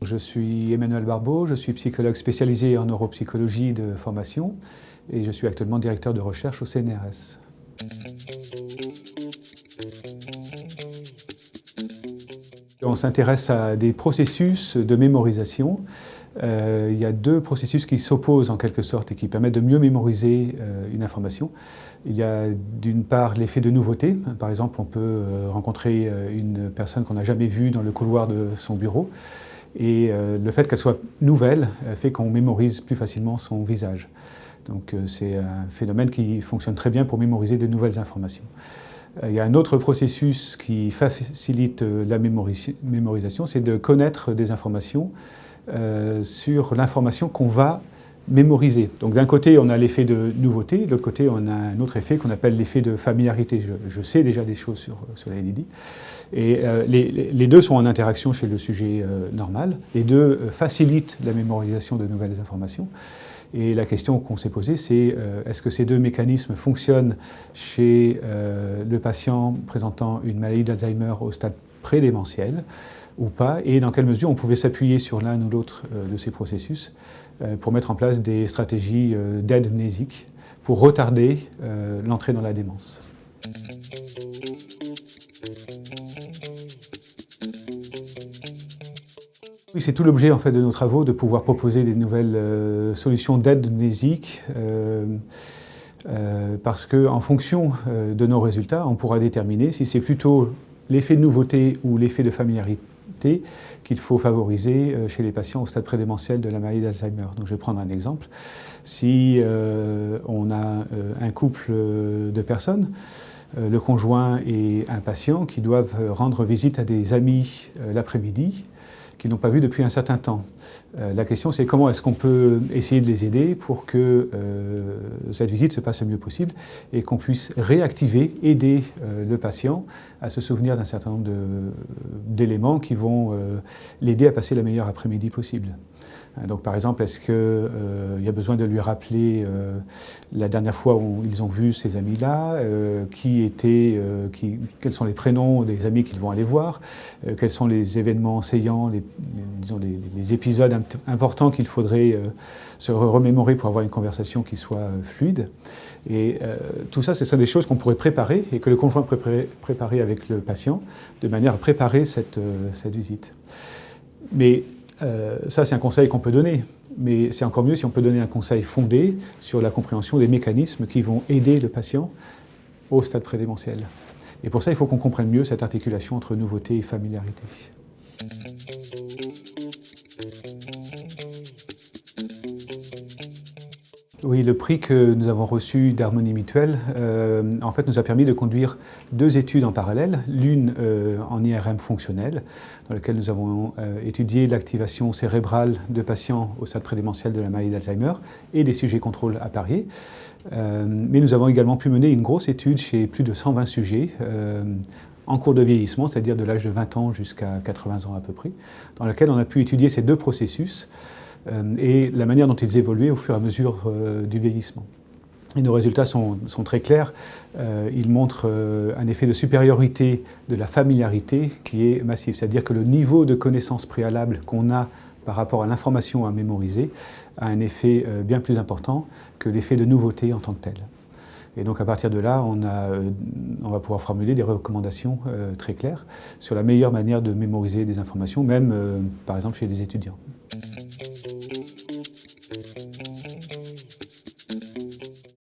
Je suis Emmanuel Barbeau, je suis psychologue spécialisé en neuropsychologie de formation et je suis actuellement directeur de recherche au CNRS. On s'intéresse à des processus de mémorisation. Il y a deux processus qui s'opposent en quelque sorte et qui permettent de mieux mémoriser une information. Il y a d'une part l'effet de nouveauté. Par exemple, on peut rencontrer une personne qu'on n'a jamais vue dans le couloir de son bureau. Et le fait qu'elle soit nouvelle fait qu'on mémorise plus facilement son visage. Donc c'est un phénomène qui fonctionne très bien pour mémoriser de nouvelles informations. Il y a un autre processus qui facilite la mémorisation, c'est de connaître des informations sur l'information qu'on va mémoriser. Donc d'un côté, on a l'effet de nouveauté, de l'autre côté, on a un autre effet qu'on appelle l'effet de familiarité. Je sais déjà des choses sur la LID. Et les deux sont en interaction chez le sujet normal. Les deux facilitent la mémorisation de nouvelles informations. Et la question qu'on s'est posée, c'est est-ce que ces deux mécanismes fonctionnent chez le patient présentant une maladie d'Alzheimer au stade prédémentiel ou pas, et dans quelle mesure on pouvait s'appuyer sur l'un ou l'autre de ces processus pour mettre en place des stratégies d'aide mnésique pour retarder l'entrée dans la démence. Oui, c'est tout l'objet en fait, de nos travaux, de pouvoir proposer des nouvelles solutions d'aide mnésique, parce qu'en fonction de nos résultats, on pourra déterminer si c'est plutôt l'effet de nouveauté ou l'effet de familiarité qu'il faut favoriser chez les patients au stade prédémentiel de la maladie d'Alzheimer. Donc je vais prendre un exemple. Si on a un couple de personnes, le conjoint et un patient qui doivent rendre visite à des amis l'après-midi, qu'ils n'ont pas vu depuis un certain temps. La question, c'est comment est-ce qu'on peut essayer de les aider pour que cette visite se passe le mieux possible et qu'on puisse réactiver, aider le patient à se souvenir d'un certain nombre d'éléments qui vont l'aider à passer la meilleure après-midi possible. Donc par exemple, est-ce qu'il y a besoin de lui rappeler la dernière fois où ils ont vu ces amis-là, quels sont les prénoms des amis qu'ils vont aller voir, quels sont les événements saillants, les épisodes importants qu'il faudrait se remémorer pour avoir une conversation qui soit fluide. Et tout ça, ce sont des choses qu'on pourrait préparer et que le conjoint pourrait préparer avec le patient de manière à préparer cette visite. Mais ça, c'est un conseil qu'on peut donner, mais c'est encore mieux si on peut donner un conseil fondé sur la compréhension des mécanismes qui vont aider le patient au stade prédémentiel. Et pour ça, il faut qu'on comprenne mieux cette articulation entre nouveauté et familiarité. Oui, le prix que nous avons reçu d'Harmonie Mutuelle en fait, nous a permis de conduire deux études en parallèle, l'une en IRM fonctionnel, dans laquelle nous avons étudié l'activation cérébrale de patients au stade prédémentiel de la maladie d'Alzheimer et des sujets contrôle appariés. Mais nous avons également pu mener une grosse étude chez plus de 120 sujets en cours de vieillissement, c'est-à-dire de l'âge de 20 ans jusqu'à 80 ans à peu près, dans laquelle on a pu étudier ces deux processus et la manière dont ils évoluaient au fur et à mesure du vieillissement. Et nos résultats sont très clairs. Ils montrent un effet de supériorité de la familiarité qui est massif. C'est-à-dire que le niveau de connaissance préalable qu'on a par rapport à l'information à mémoriser a un effet bien plus important que l'effet de nouveauté en tant que tel. Et donc à partir de là, on va pouvoir formuler des recommandations très claires sur la meilleure manière de mémoriser des informations, même par exemple chez des étudiants.